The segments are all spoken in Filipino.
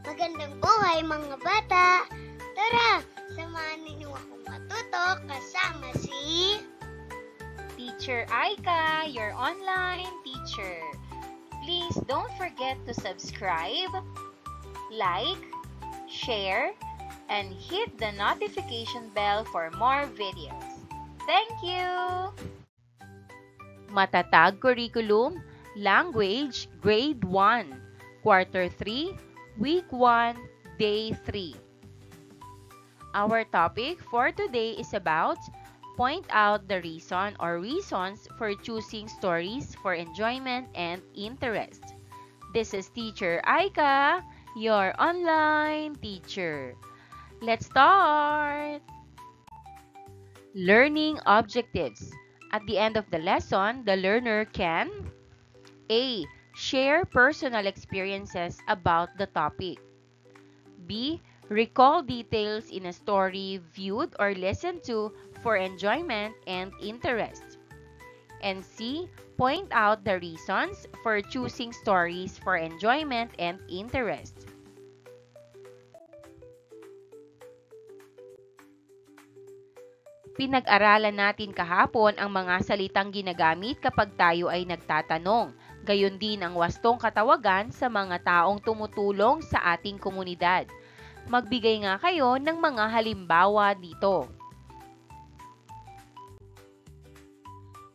Magandang buhay mga bata! Tara, samahan ninyo akong matuto kasama si Teacher Aika, your online teacher. Please don't forget to subscribe, like, share, and hit the notification bell for more videos. Thank you! Matatag Curriculum, Language, Grade 1, Quarter 3, Week 1, Day 3. Our topic for today is about point out the reason or reasons for choosing stories for enjoyment and interest. This is Teacher Aika, your online teacher. Let's start! Learning objectives. At the end of the lesson, the learner can A. Share personal experiences about the topic. B. Recall details in a story viewed or listened to for enjoyment and interest. And C. Point out the reasons for choosing stories for enjoyment and interest. Pinag-aralan natin kahapon ang mga salitang ginagamit kapag tayo ay nagtatanong. Gayon din ang wastong katawagan sa mga taong tumutulong sa ating komunidad. Magbigay nga kayo ng mga halimbawa dito.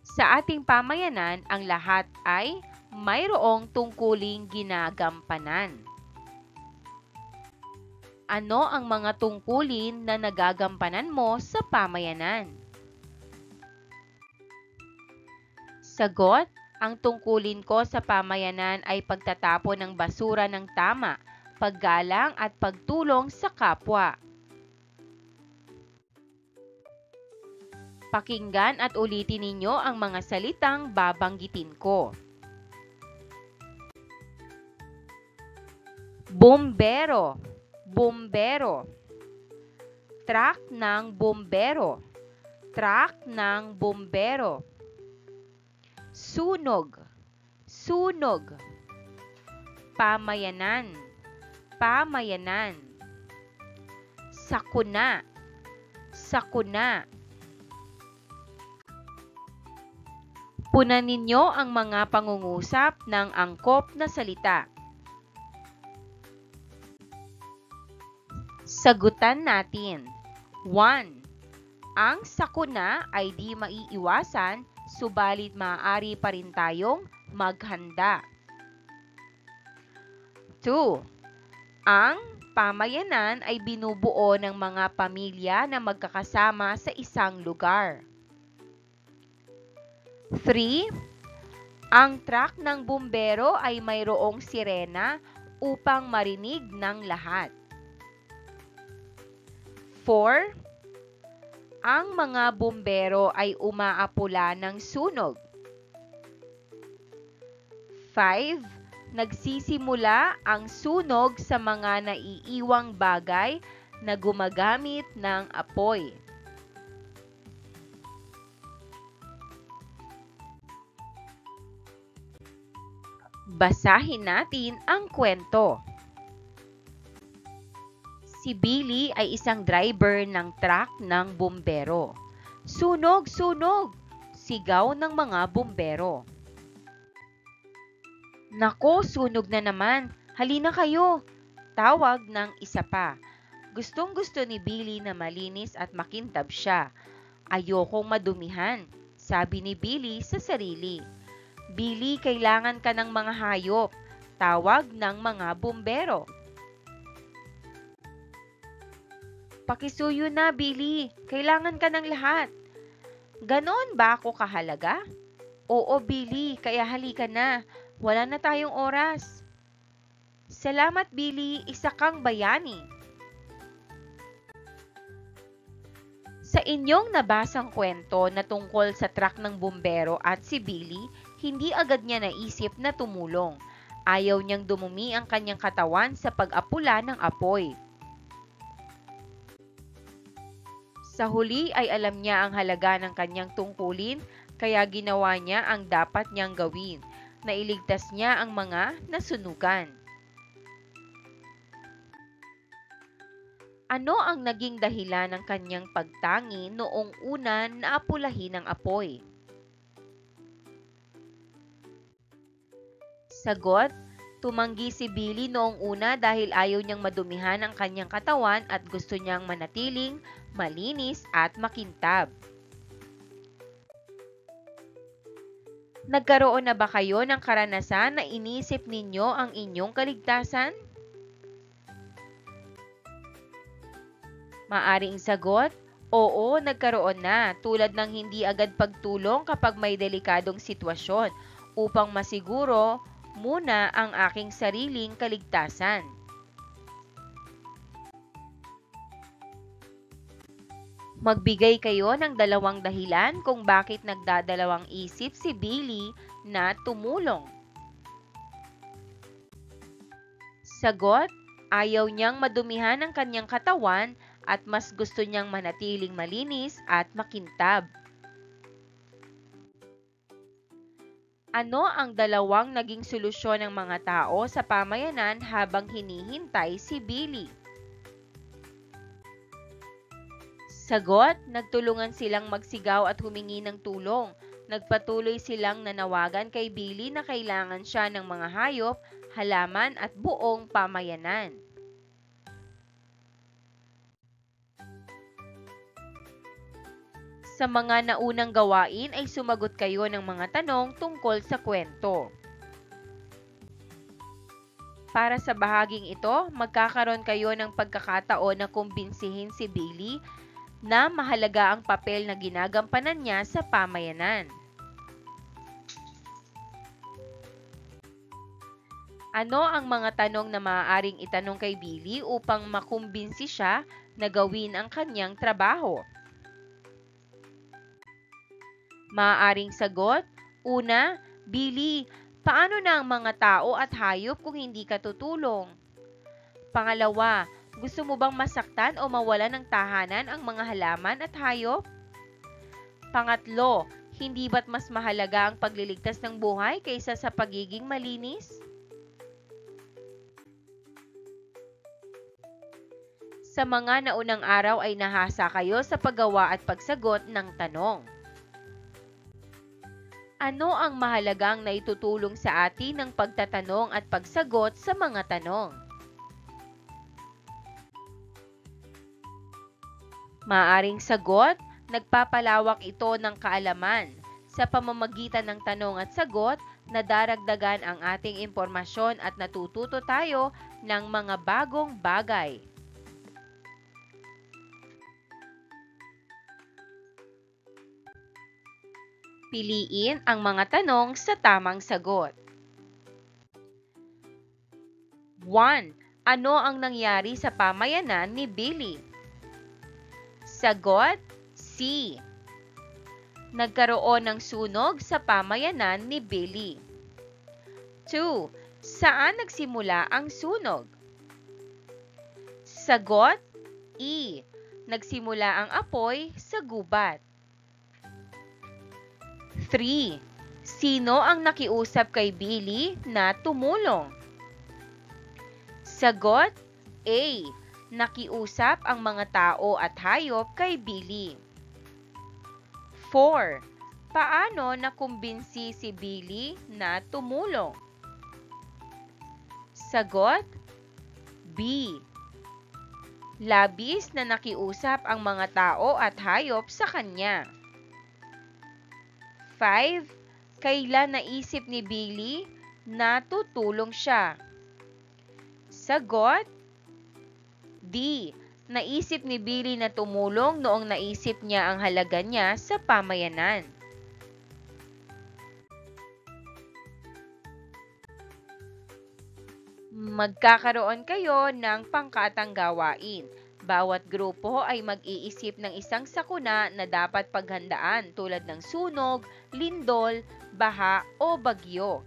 Sa ating pamayanan, ang lahat ay mayroong tungkuling ginagampanan. Ano ang mga tungkulin na nagagampanan mo sa pamayanan? Sagot, ang tungkulin ko sa pamayanan ay pagtatapon ng basura ng tama, paggalang at pagtulong sa kapwa. Pakinggan at ulitin ninyo ang mga salitang babanggitin ko. Bombero, bombero. Truck ng bombero, truck ng bombero. Sunog, sunog. Pamayanan, pamayanan. Sakuna, sakuna. Punan ninyo ang mga pangungusap ng angkop na salita. Sagutan natin. 1. Ang sakuna ay di maiiwasan, subalit maaari pa rin tayong maghanda. 2. Ang pamayanan ay binubuo ng mga pamilya na magkakasama sa isang lugar. 3. Ang truck ng bumbero ay mayroong sirena upang marinig ng lahat. 4. Ang mga bumbero ay umaapula ng sunog. 5. Nagsisimula ang sunog sa mga naiiwang bagay na gumagamit ng apoy. Basahin natin ang kwento. Si Billy ay isang driver ng truck ng bumbero. Sunog! Sunog! Sigaw ng mga bumbero. Nako, sunog na naman. Halina kayo! Tawag ng isa pa. Gustong-gusto ni Billy na malinis at makintab siya. Ayokong madumihan, sabi ni Billy sa sarili. Billy, kailangan ka ng mga hayop. Tawag ng mga bumbero. Pakisuyo na, Billy. Kailangan ka ng lahat. Ganon ba ako kahalaga? Oo, Billy. Kaya halika na. Wala na tayong oras. Salamat, Billy. Isa kang bayani. Sa inyong nabasang kwento na tungkol sa truck ng bumbero at si Billy, hindi agad niya naisip na tumulong. Ayaw niyang dumumi ang kanyang katawan sa pag-apula ng apoy. Sa huli ay alam niya ang halaga ng kanyang tungkulin, kaya ginawa niya ang dapat niyang gawin. Nailigtas niya ang mga nasunugan. Ano ang naging dahilan ng kanyang pagtangi noong una naapulahin ng apoy? Sagot, tumanggi si Billy noong una dahil ayaw niyang madumihan ang kanyang katawan at gusto niyang manatiling malinis at makintab. Nagkaroon na ba kayo ng karanasan na inisip ninyo ang inyong kaligtasan? Maaring sagot, oo, nagkaroon na, tulad ng hindi agad pagtulong kapag may delikadong sitwasyon upang masiguro muna ang aking sariling kaligtasan. Magbigay kayo ng dalawang dahilan kung bakit nagdadalawang isip si Billy na tumulong. Sagot, ayaw niyang madumihan ang kanyang katawan at mas gusto niyang manatiling malinis at makintab. Ano ang dalawang naging solusyon ng mga tao sa pamayanan habang hinihintay si Billy? Sagot, nagtulungan silang magsigaw at humingi ng tulong. Nagpatuloy silang nanawagan kay Billy na kailangan siya ng mga hayop, halaman at buong pamayanan. Sa mga naunang gawain ay sumagot kayo ng mga tanong tungkol sa kwento. Para sa bahaging ito, magkakaroon kayo ng pagkakataon na kumbinsihin si Billy na mahalaga ang papel na ginagampanan niya sa pamayanan. Ano ang mga tanong na maaaring itanong kay Billy upang makumbinsi siya na gawin ang kanyang trabaho? Maaaring sagot, una, Billy, paano na ang mga tao at hayop kung hindi ka tutulong? Pangalawa, gusto mo bang masaktan o mawalan ng tahanan ang mga halaman at hayop? Pangatlo, hindi ba't mas mahalaga ang pagliligtas ng buhay kaysa sa pagiging malinis? Sa mga naunang araw ay nahasa kayo sa paggawa at pagsagot ng tanong. Ano ang mahalagang naitutulong sa atin ng pagtatanong at pagsagot sa mga tanong? Maaring sagot, nagpapalawak ito ng kaalaman. Sa pamamagitan ng tanong at sagot, nadaragdagan ang ating impormasyon at natututo tayo ng mga bagong bagay. Piliin ang mga tanong sa tamang sagot. 1. Ano ang nangyari sa pamayanan ni Billy? Sagot, C. Nagkaroon ng sunog sa pamayanan ni Billy. 2. Saan nagsimula ang sunog? Sagot, E. Nagsimula ang apoy sa gubat. 3. Sino ang nakiusap kay Billy na tumulong? Sagot, A. Nakiusap ang mga tao at hayop kay Billy. 4. Paano nakumbinsi si Billy na tumulong? Sagot, B. Labis na nakiusap ang mga tao at hayop sa kanya. 5. Kailan naisip ni Billy na tutulong siya? Sagot, D. Naisip ni Billy na tumulong noong naisip niya ang halaga niya sa pamayanan. Magkakaroon kayo ng pangkatang gawain. Bawat grupo ay mag-iisip ng isang sakuna na dapat paghandaan tulad ng sunog, lindol, baha o bagyo.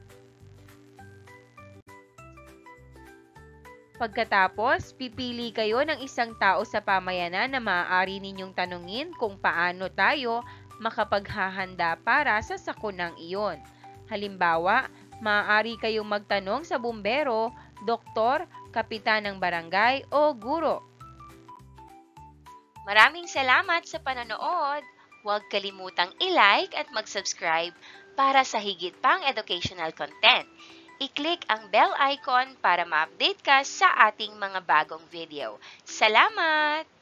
Pagkatapos, pipili kayo ng isang tao sa pamayanan na maaari ninyong tanungin kung paano tayo makapaghahanda para sa sakunang iyon. Halimbawa, maaari kayong magtanong sa bumbero, doktor, kapitan ng barangay o guro. Maraming salamat sa panonood. Huwag kalimutang i-like at mag-subscribe para sa higit pang educational content. I-click ang bell icon para ma-update ka sa ating mga bagong video. Salamat!